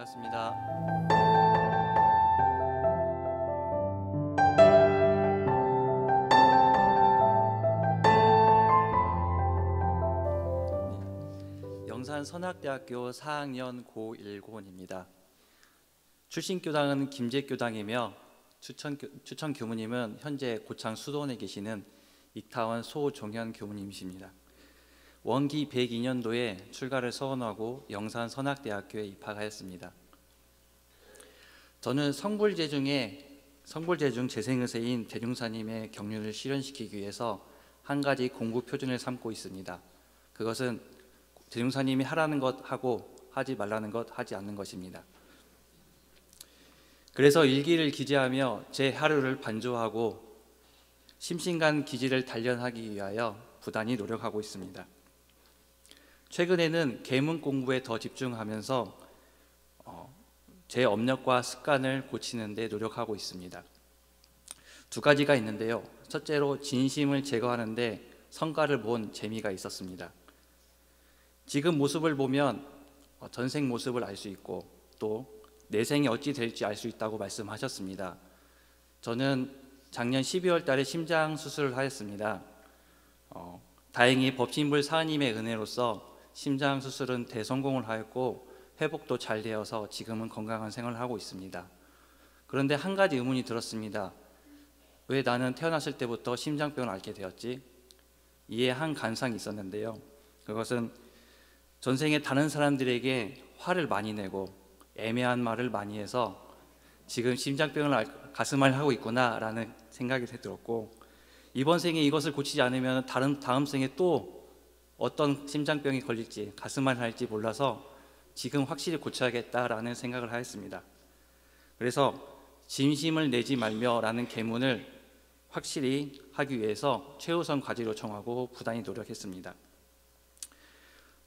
반갑습니다. 영산선악대학교 4학년 고1고원입니다. 출신교당은 김제교당이며 추천 교무님은 현재 고창 수도원에 계시는 익타원 소종현 교무님이십니다. 원기 102년도에 출가를 서원하고 영산선악대학교에 입학하였습니다. 저는 성불제중 재생의세인 대중사님의 경륜을 실현시키기 위해서 한 가지 공부 표준을 삼고 있습니다. 그것은 대중사님이 하라는 것 하고 하지 말라는 것 하지 않는 것입니다. 그래서 일기를 기재하며 제 하루를 반조하고 심신간 기질을 단련하기 위하여 부단히 노력하고 있습니다. 최근에는 계문 공부에 더 집중하면서 제 업력과 습관을 고치는 데 노력하고 있습니다. 두 가지가 있는데요. 첫째로 진심을 제거하는 데 성과를 본 재미가 있었습니다. 지금 모습을 보면 전생 모습을 알 수 있고 또 내생이 어찌 될지 알 수 있다고 말씀하셨습니다. 저는 작년 12월 달에 심장 수술을 하였습니다. 다행히 법신불 사님의 은혜로서 심장 수술은 대성공을 하였고 회복도 잘 되어서 지금은 건강한 생활을 하고 있습니다. 그런데 한 가지 의문이 들었습니다. 왜 나는 태어났을 때부터 심장병을 앓게 되었지? 이에 한 간상이 있었는데요. 그것은 전생에 다른 사람들에게 화를 많이 내고 애매한 말을 많이 해서 지금 심장병을 가슴앓이 하고 있구나 라는 생각이 들었고, 이번 생에 이것을 고치지 않으면 다음 생에 또 어떤 심장병이 걸릴지 가슴앓이 할지 몰라서 지금 확실히 고쳐야겠다라는 생각을 하였습니다. 그래서 진심을 내지 말며 라는 계문을 확실히 하기 위해서 최우선 과제로 정하고 부단히 노력했습니다.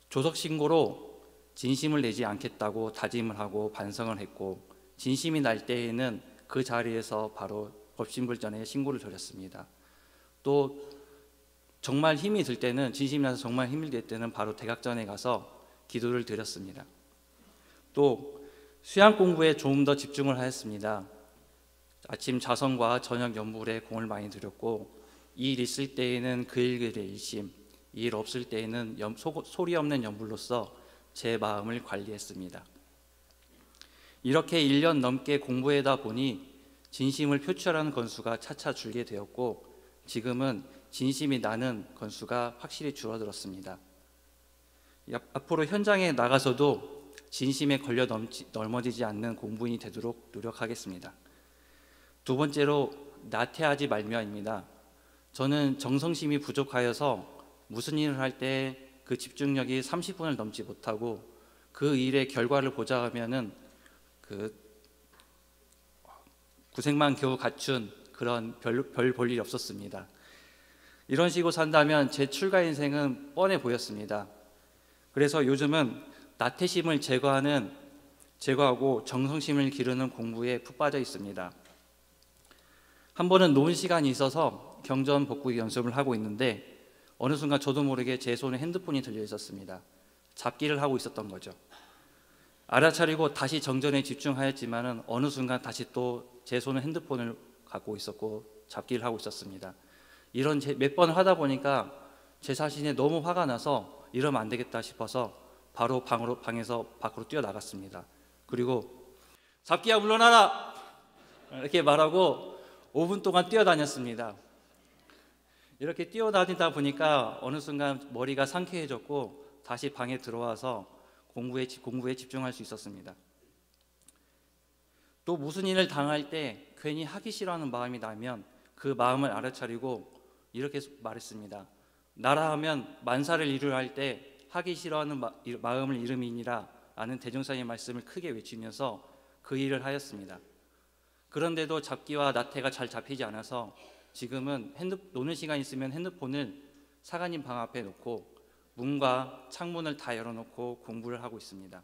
조석신고로 진심을 내지 않겠다고 다짐을 하고 반성을 했고, 진심이 날 때에는 그 자리에서 바로 법신불전에 신고를 드렸습니다. 또 정말 힘이 들 때는, 진심이 나서 정말 힘이 들 때는 바로 대각전에 가서 기도를 드렸습니다. 또 수양 공부에 좀 더 집중을 하였습니다. 아침 자성과 저녁 연불에 공을 많이 들였고, 일 있을 때에는 그 일들의 일심, 일 없을 때에는 소리 없는 연불로서 제 마음을 관리했습니다. 이렇게 1년 넘게 공부하다 보니 진심을 표출하는 건수가 차차 줄게 되었고, 지금은 진심이 나는 건수가 확실히 줄어들었습니다. 앞으로 현장에 나가서도 진심에 걸려 넘어지지 않는 공부인이 되도록 노력하겠습니다. 두 번째로 나태하지 말며입니다. 저는 정성심이 부족하여서 무슨 일을 할 때 그 집중력이 30분을 넘지 못하고 그 일의 결과를 보자 하면은 그 구색만 겨우 갖춘 그런 별 볼 일이 없었습니다. 이런 식으로 산다면 제 출가 인생은 뻔해 보였습니다. 그래서 요즘은 나태심을 제거하고 정성심을 기르는 공부에 푹 빠져 있습니다. 한 번은 노은 시간이 있어서 경전 복구기 연습을 하고 있는데 어느 순간 저도 모르게 제 손에 핸드폰이 들려 있었습니다. 잡기를 하고 있었던 거죠. 알아차리고 다시 정전에 집중하였지만은 어느 순간 다시 또 제 손에 핸드폰을 갖고 있었고 잡기를 하고 있었습니다. 이런 몇 번 하다 보니까 제 자신에 너무 화가 나서 이러면 안 되겠다 싶어서 바로 방에서 밖으로 뛰어나갔습니다. 그리고 잡기야 물러나라! 이렇게 말하고 5분 동안 뛰어다녔습니다. 이렇게 뛰어다니다 보니까 어느 순간 머리가 상쾌해졌고 다시 방에 들어와서 공부에 집중할 수 있었습니다. 또 무슨 일을 당할 때 괜히 하기 싫어하는 마음이 나면 그 마음을 알아차리고 이렇게 말했습니다. 나라 하면 만사를 이루려 할 때 하기 싫어하는 마음을 이름이니라 라는 대종사의 말씀을 크게 외치면서 그 일을 하였습니다. 그런데도 잡기와 나태가 잘 잡히지 않아서 지금은 노는 시간 있으면 핸드폰을 사관님 방 앞에 놓고 문과 창문을 다 열어놓고 공부를 하고 있습니다.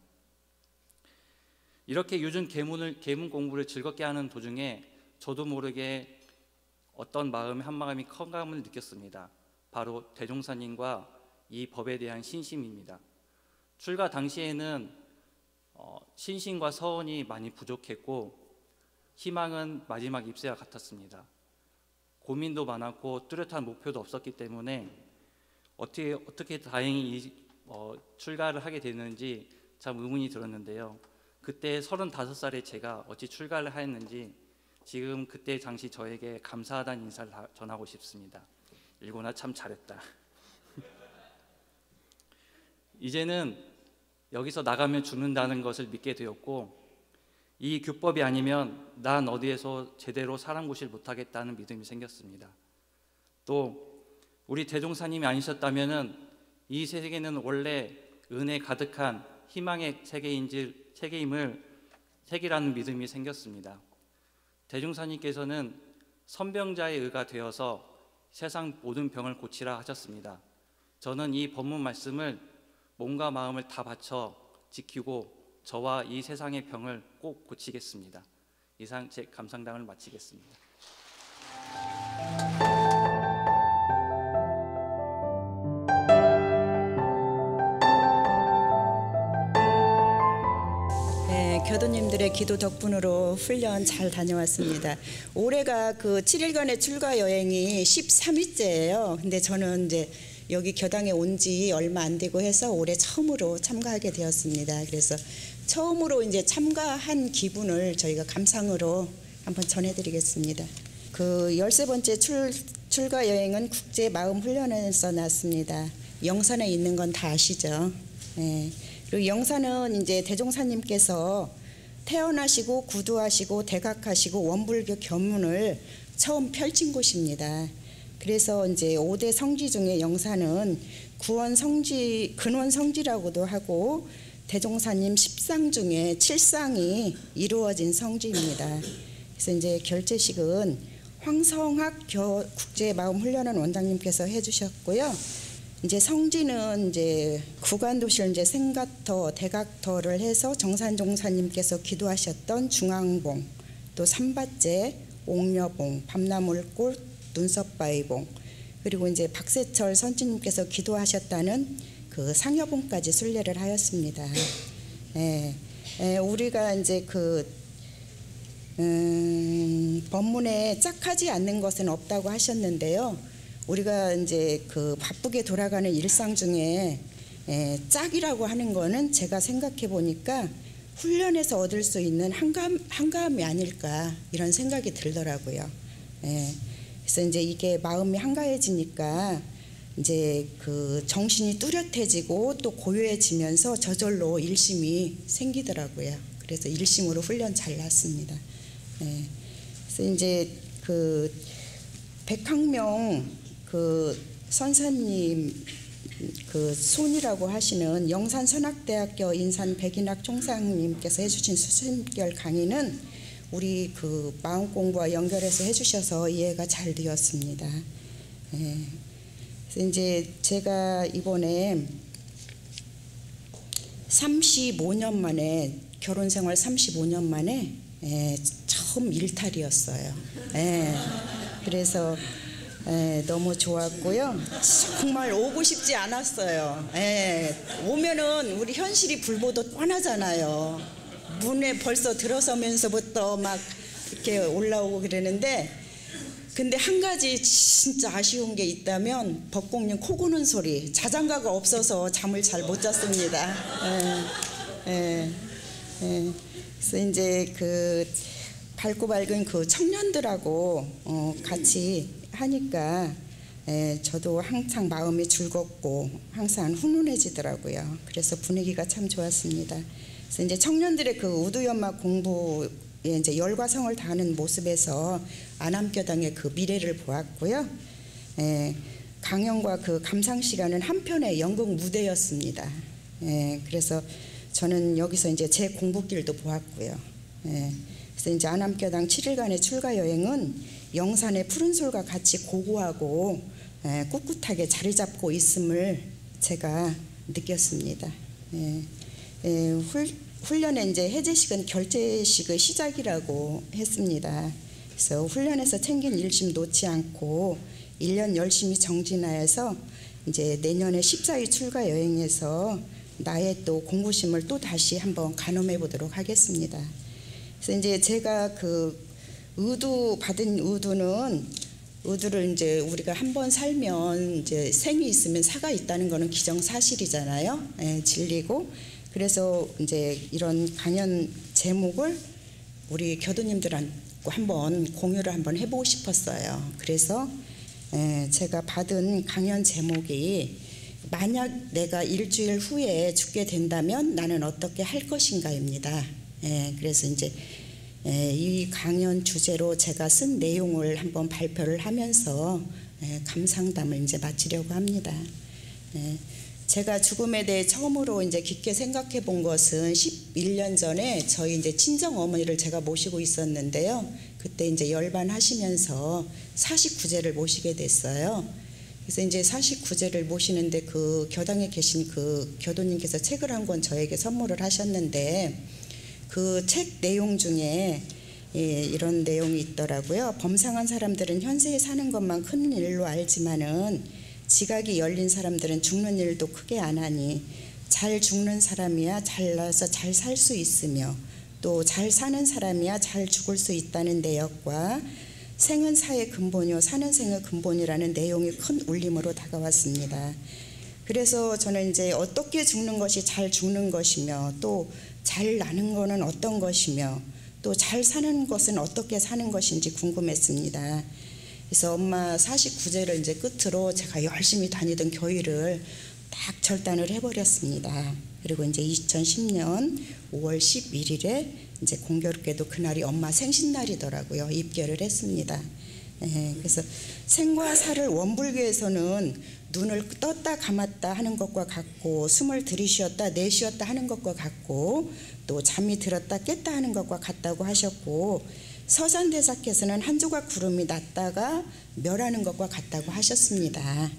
이렇게 요즘 계문 공부를 즐겁게 하는 도중에 저도 모르게 어떤 한 마음이 컴감을 느꼈습니다. 바로 대종사님과 이 법에 대한 신심입니다. 출가 당시에는 신심과 서원이 많이 부족했고 희망은 마지막 잎새와 같았습니다. 고민도 많았고 뚜렷한 목표도 없었기 때문에 어떻게 다행히 출가를 하게 됐는지 참 의문이 들었는데요. 그때 35살의 제가 어찌 출가를 하였는지 지금 그때 당시 저에게 감사하다는 인사를 전하고 싶습니다. 일고나 참 잘했다. 이제는 여기서 나가면 죽는다는 것을 믿게 되었고 이 규법이 아니면 난 어디에서 제대로 사람 구실 못하겠다는 믿음이 생겼습니다. 또 우리 대종사님이 아니셨다면 이 세계는 원래 은혜 가득한 희망의 세계임을 세계라는 믿음이 생겼습니다. 대종사님께서는 선병자의 의가 되어서 세상 모든 병을 고치라 하셨습니다. 저는 이 법문 말씀을 몸과 마음을 다 바쳐 지키고 저와 이 세상의 병을 꼭 고치겠습니다. 이상 제 감상당을 마치겠습니다. 교도님들의 기도 덕분으로 훈련 잘 다녀왔습니다. 올해가 그 7일간의 출가 여행이 13일째예요. 근데 저는 이제 여기 교당에 온 지 얼마 안 되고 해서 올해 처음으로 참가하게 되었습니다. 그래서 처음으로 이제 참가한 기분을 저희가 감상으로 한번 전해드리겠습니다. 그 13번째 출가 여행은 국제 마음 훈련에서 났습니다. 영산에 있는 건 다 아시죠? 네. 그리고 영산은 이제 대종사님께서 태어나시고 구두하시고 대각하시고 원불교 견문을 처음 펼친 곳입니다. 그래서 이제 5대 성지 중에 영산은 근원 성지라고도 하고 대종사님 10상 중에 7상이 이루어진 성지입니다. 그래서 이제 결제식은 황성학 국제마음훈련원 원장님께서 해주셨고요. 이제 성지는 이제 구간도실 이제 생가터, 대각터를 해서 정산종사님께서 기도하셨던 중앙봉, 또 삼바제, 옥녀봉, 밤나물꽃, 눈썹바위봉, 그리고 이제 박세철 선지님께서 기도하셨다는 그 상여봉까지 순례를 하였습니다. 우리가 이제 그 법문에 짝하지 않는 것은 없다고 하셨는데요. 우리가 이제 그 바쁘게 돌아가는 일상 중에 짝이라고 하는 거는 제가 생각해 보니까 훈련에서 얻을 수 있는 한가함이 아닐까 이런 생각이 들더라고요. 그래서 이제 이게 마음이 한가해지니까 이제 그 정신이 뚜렷해지고 또 고요해지면서 저절로 일심이 생기더라고요. 그래서 일심으로 훈련 잘 났습니다. 그래서 이제 그 백학명 그 선사님 그 손이라고 하시는 영산선학대학교 인산 백인학 총장님께서 해주신 수준결 강의는 우리 그 마음 공부와 연결해서 해주셔서 이해가 잘 되었습니다. 그래서 이제 제가 이번에 35년 만에 결혼 생활 35년 만에 처음 일탈이었어요. 그래서 너무 좋았고요. 정말 오고 싶지 않았어요. 오면은 우리 현실이 불보듯 뻔하잖아요. 문에 벌써 들어서면서부터 막 이렇게 올라오고 그러는데, 근데 한 가지 진짜 아쉬운 게 있다면 법공님 코 고는 소리, 자장가가 없어서 잠을 잘 못 잤습니다. 그래서 이제 그 밝고 밝은 그 청년들하고 같이 하니까 저도 항상 마음이 즐겁고 항상 훈훈해지더라고요. 그래서 분위기가 참 좋았습니다. 그래서 이제 청년들의 그 우두연막 공부에 이제 열과 성을 다하는 모습에서 안암교당의 그 미래를 보았고요. 강연과 그 감상 시간은 한편의 연극 무대였습니다. 그래서 저는 여기서 이제 제 공부길도 보았고요. 그래서 이제 안암교당 7일간의 출가 여행은 영산의 푸른 솔과 같이 고고하고 꿋꿋하게 자리 잡고 있음을 제가 느꼈습니다. 훈련의 이제 해제식은 결제식의 시작이라고 했습니다. 그래서 훈련에서 챙긴 일심 놓지 않고 1년 열심히 정진하여서 이제 내년에 14위 출가 여행에서 나의 또 공부심을 또 다시 한번 가늠해 보도록 하겠습니다. 그래서 이제 제가 그 받은 의두를 이제 우리가 한번 살면 이제 생이 있으면 사가 있다는 거는 기정사실이잖아요. 예, 진리고. 그래서 이제 이런 강연 제목을 우리 교도님들하고 한번 공유를 한번 해보고 싶었어요. 그래서 제가 받은 강연 제목이 만약 내가 일주일 후에 죽게 된다면 나는 어떻게 할 것인가입니다. 그래서 이제 이 강연 주제로 제가 쓴 내용을 한번 발표를 하면서 감상담을 이제 마치려고 합니다. 제가 죽음에 대해 처음으로 이제 깊게 생각해 본 것은 11년 전에 저희 이제 친정 어머니를 제가 모시고 있었는데요. 그때 이제 열반하시면서 49제를 모시게 됐어요. 그래서 이제 49제를 모시는데 그 교당에 계신 그 교도님께서 책을 한 권 저에게 선물을 하셨는데 그 책 내용 중에 이런 내용이 있더라고요. 범상한 사람들은 현세에 사는 것만 큰 일로 알지만은 지각이 열린 사람들은 죽는 일도 크게 안 하니 잘 죽는 사람이야 잘나서 잘 살 수 있으며 또 잘 사는 사람이야 잘 죽을 수 있다는 내역과 생은 사의 근본이요 사는 생의 근본이라는 내용이 큰 울림으로 다가왔습니다. 그래서 저는 이제 어떻게 죽는 것이 잘 죽는 것이며 또 잘 나는 것은 어떤 것이며 또 잘 사는 것은 어떻게 사는 것인지 궁금했습니다. 그래서 엄마 49제를 이제 끝으로 제가 열심히 다니던 교회를 딱 절단을 해버렸습니다. 그리고 이제 2010년 5월 11일에 이제 공교롭게도 그날이 엄마 생신날이더라고요. 입결을 했습니다. 그래서 생과 사를 원불교에서는 눈을 떴다 감았다 하는 것과 같고 숨을 들이쉬었다 내쉬었다 하는 것과 같고 또 잠이 들었다 깼다 하는 것과 같다고 하셨고 서산대사께서는 한 조각 구름이 났다가 멸하는 것과 같다고 하셨습니다.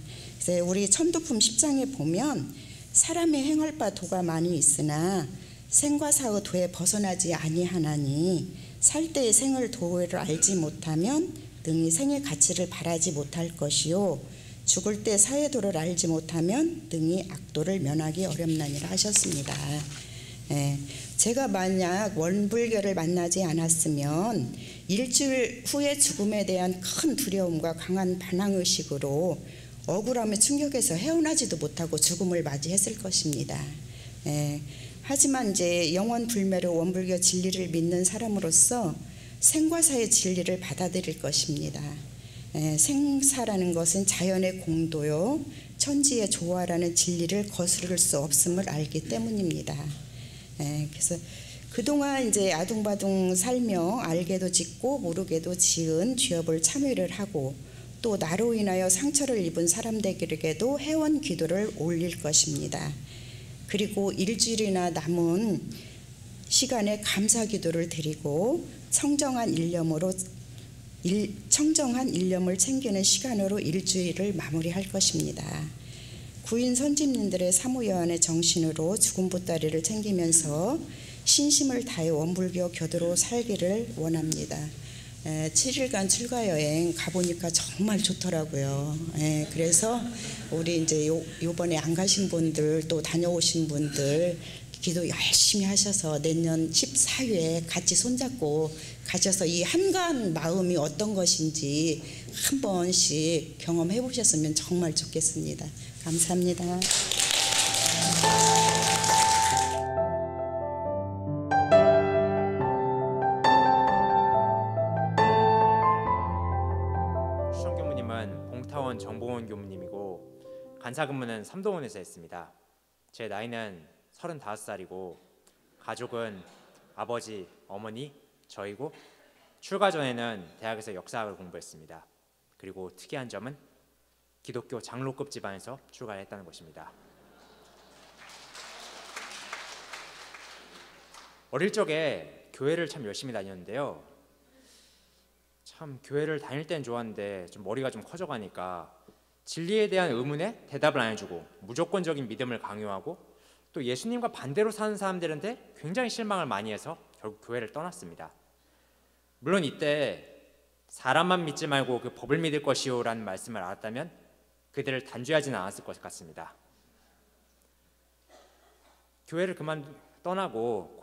그래서 우리 천도품 10장에 보면 사람의 행할 바 도가 많이 있으나 생과 사의 도에 벗어나지 아니하나니 살 때의 생을 도를 알지 못하면 능히 생의 가치를 바라지 못할 것이요 죽을 때 사의 도를 알지 못하면 능히 악도를 면하기 어렵나니라 하셨습니다. 제가 만약 원불교를 만나지 않았으면 일주일 후의 죽음에 대한 큰 두려움과 강한 반항의식으로 억울함에 충격해서 헤어나지도 못하고 죽음을 맞이했을 것입니다. 하지만 이제 영원 불멸의 원불교 진리를 믿는 사람으로서 생과 사의 진리를 받아들일 것입니다. 생사라는 것은 자연의 공도요 천지의 조화라는 진리를 거스를 수 없음을 알기 때문입니다. 그래서 그동안 이제 아둥바둥 살며 알게도 짓고 모르게도 지은 죄업을 참회를 하고 또 나로 인하여 상처를 입은 사람들에게도 회원 기도를 올릴 것입니다. 그리고 일주일이나 남은 시간에 감사 기도를 드리고 청정한 일념을 챙기는 시간으로 일주일을 마무리할 것입니다. 구인 선집님들의 사무여한의 정신으로 죽음 보따리를 챙기면서 신심을 다해 원불교 교도로 살기를 원합니다. 7일간 출가여행 가보니까 정말 좋더라고요. 그래서 우리 이제 요번에 안 가신 분들 또 다녀오신 분들 기도 열심히 하셔서 내년 14회에 같이 손잡고 가셔서 이 한가한 마음이 어떤 것인지 한 번씩 경험해 보셨으면 정말 좋겠습니다. 감사합니다. 수정 교무님은 봉타원 정보원 교무님이고 간사 근무는 삼도원에서 했습니다. 제 나이는 35살이고 가족은 아버지, 어머니, 저이고 출가 전에는 대학에서 역사학을 공부했습니다. 그리고 특이한 점은 기독교 장로급 집안에서 출가를 했다는 것입니다. 어릴 적에 교회를 참 열심히 다녔는데요. 참 교회를 다닐 땐 좋았는데 좀 머리가 좀 커져가니까 진리에 대한 의문에 대답을 안 해주고 무조건적인 믿음을 강요하고 또 예수님과 반대로 사는 사람들한테 굉장히 실망을 많이 해서 결국 교회를 떠났습니다. 물론 이때 사람만 믿지 말고 그 법을 믿을 것이요 라는 말씀을 알았다면 그들을 단죄하지는 않았을 것 같습니다. 교회를 그만 떠나고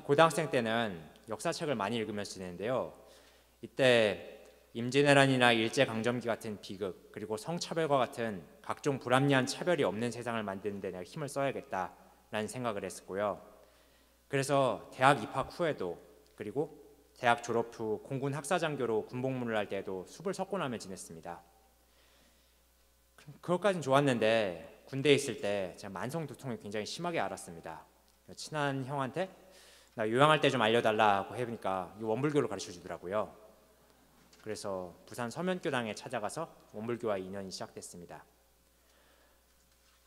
고등학생 때는 역사책을 많이 읽으면서 지냈는데요. 이때 임진왜란이나 일제강점기 같은 비극, 그리고 성차별과 같은 각종 불합리한 차별이 없는 세상을 만드는 데 내가 힘을 써야겠다라는 생각을 했었고요. 그래서 대학 입학 후에도, 그리고 대학 졸업 후 공군 학사장교로 군복무를 할 때에도 숲을 석권하며 지냈습니다. 그것까진 좋았는데 군대에 있을 때 제가 만성 두통을 굉장히 심하게 앓았습니다. 친한 형한테 나 요양할 때 좀 알려달라고 해보니까 이 원불교를 가르쳐 주더라고요. 그래서 부산 서면교당에 찾아가서 원불교와 인연이 시작됐습니다.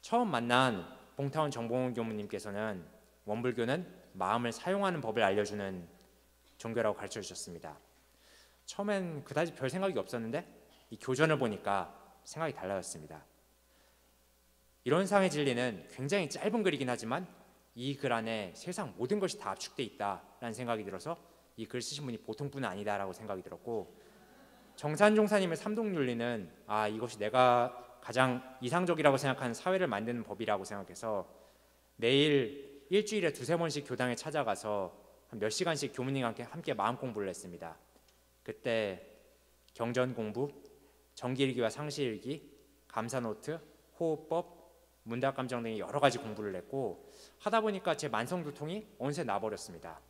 처음 만난 봉타원 정봉훈 교무님께서는 원불교는 마음을 사용하는 법을 알려주는 종교라고 가르쳐 주셨습니다. 처음엔 그다지 별 생각이 없었는데 이 교전을 보니까 생각이 달라졌습니다. 이론상의 진리는 굉장히 짧은 글이긴 하지만 이 글 안에 세상 모든 것이 다 압축되어 있다라는 생각이 들어서 이 글 쓰신 분이 보통 분은 아니다라고 생각이 들었고, 정산종사님의 삼독윤리는 이것이 내가 가장 이상적이라고 생각하는 사회를 만드는 법이라고 생각해서 매일 일주일에 2-3번씩 교당에 찾아가서 한 몇 시간씩 교무님과 함께 마음 공부를 했습니다. 그때 경전 공부, 정기일기와 상시일기, 감사노트, 호흡법, 문답감정 등의 여러 가지 공부를 했고, 하다 보니까 제 만성두통이 어느새 나버렸습니다.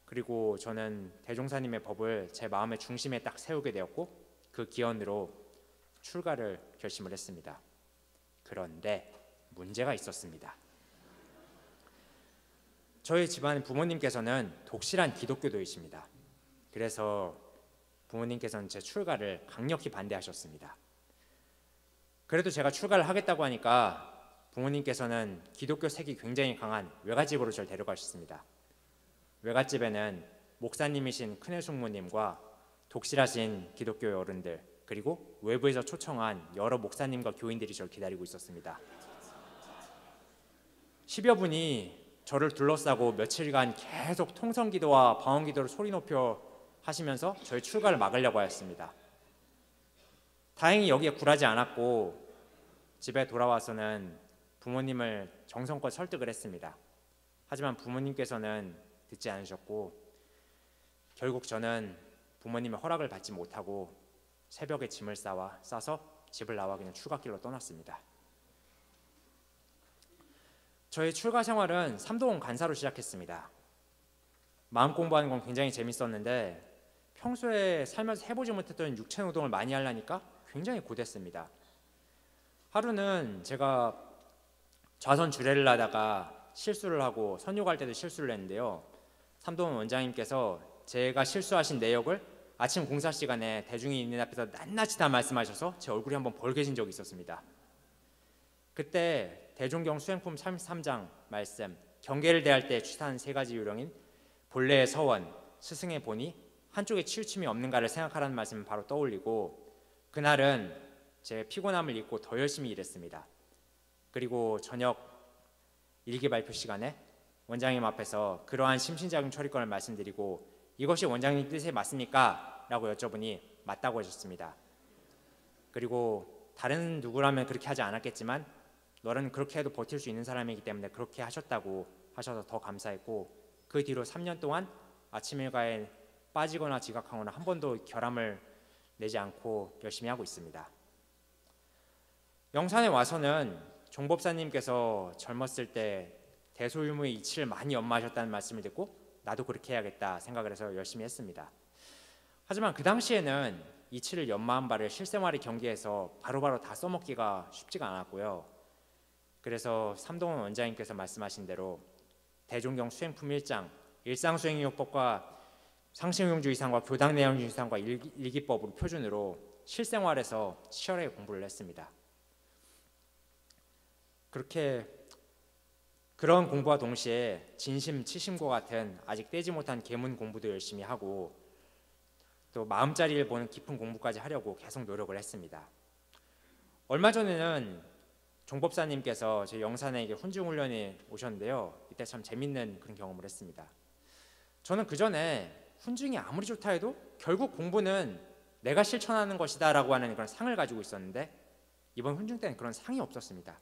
그리고 저는 대종사님의 법을 제 마음의 중심에 딱 세우게 되었고, 그 기원으로 출가를 결심을 했습니다. 그런데 문제가 있었습니다. 저희 집안 부모님께서는 독실한 기독교도이십니다. 그래서 부모님께서는 제 출가를 강력히 반대하셨습니다. 그래도 제가 출가를 하겠다고 하니까 부모님께서는 기독교 색이 굉장히 강한 외갓집으로 저를 데려가셨습니다. 외갓집에는 목사님이신 큰애 숙모님과 독실하신 기독교 어른들, 그리고 외부에서 초청한 여러 목사님과 교인들이 저를 기다리고 있었습니다. 10여 분이 저를 둘러싸고 며칠간 계속 통성기도와 방언기도를 소리 높여 하시면서 저희 출가를 막으려고 하였습니다. 다행히 여기에 굴하지 않았고 집에 돌아와서는 부모님을 정성껏 설득을 했습니다. 하지만 부모님께서는 듣지 않으셨고, 결국 저는 부모님의 허락을 받지 못하고 새벽에 짐을 싸서 집을 나와 그냥 출가길로 떠났습니다. 저의 출가 생활은 삼도원 간사로 시작했습니다. 마음 공부하는 건 굉장히 재밌었는데 평소에 살면서 해보지 못했던 육체노동을 많이 하려니까 굉장히 고됐습니다. 하루는 제가 좌선 주례를 하다가 실수를 하고 선교갈 때도 실수를 했는데요. 삼도원 원장님께서 제가 실수하신 내역을 아침 공사 시간에 대중이 있는 앞에서 낱낱이 다 말씀하셔서 제 얼굴이 한번 벌개진 적이 있었습니다. 그때 대종경 수행품 33장 말씀, 경계를 대할 때 취사한 3가지 요령인 본래의 서원, 스승의 본이 한쪽에 치우침이 없는가를 생각하라는 말씀을 바로 떠올리고, 그날은 제 피곤함을 잊고 더 열심히 일했습니다. 그리고 저녁 일기 발표 시간에 원장님 앞에서 그러한 심신작용 처리권을 말씀드리고 이것이 원장님 뜻에 맞습니까? 라고 여쭤보니 맞다고 하셨습니다. 그리고 다른 누구라면 그렇게 하지 않았겠지만 너는 그렇게 해도 버틸 수 있는 사람이기 때문에 그렇게 하셨다고 하셔서 더 감사했고, 그 뒤로 3년 동안 아침 일과에 빠지거나 지각하거나 한 번도 결함을 내지 않고 열심히 하고 있습니다. 영산에 와서는 종법사님께서 젊었을 때 대소유무의 이치를 많이 연마하셨다는 말씀을 듣고 나도 그렇게 해야겠다 생각을 해서 열심히 했습니다. 하지만 그 당시에는 이치를 연마한 바를 실생활의 경계에서 바로바로 다 써먹기가 쉽지가 않았고요. 그래서 삼동원 원장님께서 말씀하신 대로 대종경 수행품 1장 일상수행요법과 상식용주의상과 교당내용주의상과 일기법으로 표준으로 실생활에서 치열하게 공부를 했습니다. 그런 공부와 동시에 진심, 치심과 같은 아직 떼지 못한 계문 공부도 열심히 하고 또 마음자리를 보는 깊은 공부까지 하려고 계속 노력을 했습니다. 얼마 전에는 종법사님께서 제 영산에게 훈증훈련에 오셨는데요. 이때 참 재밌는 그런 경험을 했습니다. 저는 그 전에 훈증이 아무리 좋다 해도 결국 공부는 내가 실천하는 것이다 라고 하는 그런 상을 가지고 있었는데 이번 훈증 때는 그런 상이 없었습니다.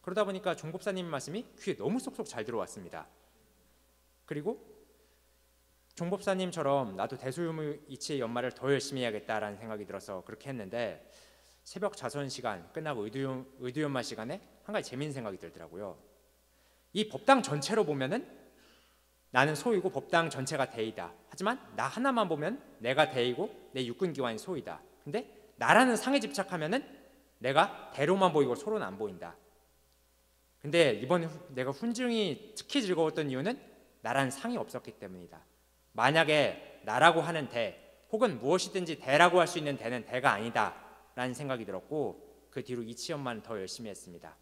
그러다 보니까 종법사님 말씀이 귀에 너무 쏙쏙 잘 들어왔습니다. 그리고 종법사님처럼 나도 대소유무이치의 연말을 더 열심히 해야겠다라는 생각이 들어서 그렇게 했는데, 새벽 자선 시간 끝나고 의두연말 시간에 한 가지 재미있는 생각이 들더라고요. 이 법당 전체로 보면은 나는 소이고 법당 전체가 대이다. 하지만 나 하나만 보면 내가 대이고 내 육군기관이 소이다. 근데 나라는 상에 집착하면은 내가 대로만 보이고 소로는 안 보인다. 근데 이번 내가 훈증이 특히 즐거웠던 이유는 나라는 상이 없었기 때문이다. 만약에 나라고 하는 대 혹은 무엇이든지 대라고 할 수 있는 대는 대가 아니다 라는 생각이 들었고, 그 뒤로 이치연만 더 열심히 했습니다.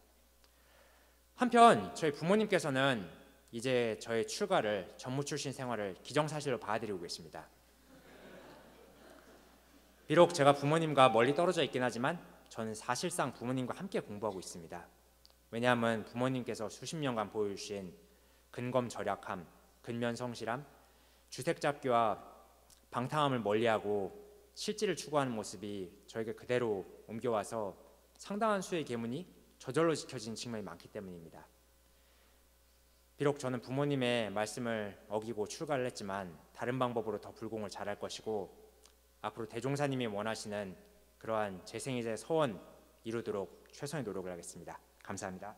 한편 저희 부모님께서는 이제 저의 출가를, 전무 출신 생활을 기정사실로 받아들이고 계십니다. 비록 제가 부모님과 멀리 떨어져 있긴 하지만 저는 사실상 부모님과 함께 공부하고 있습니다. 왜냐하면 부모님께서 수십 년간 보여주신 근검절약함, 근면성실함, 주색잡기와 방탕함을 멀리하고 실질을 추구하는 모습이 저에게 그대로 옮겨와서 상당한 수의 계문이 저절로 지켜진 측면이 많기 때문입니다. 비록 저는 부모님의 말씀을 어기고 출가를 했지만 다른 방법으로 더 불공을 잘할 것이고, 앞으로 대종사님이 원하시는 그러한 재생이제 서원 이루도록 최선의 노력을 하겠습니다. 감사합니다.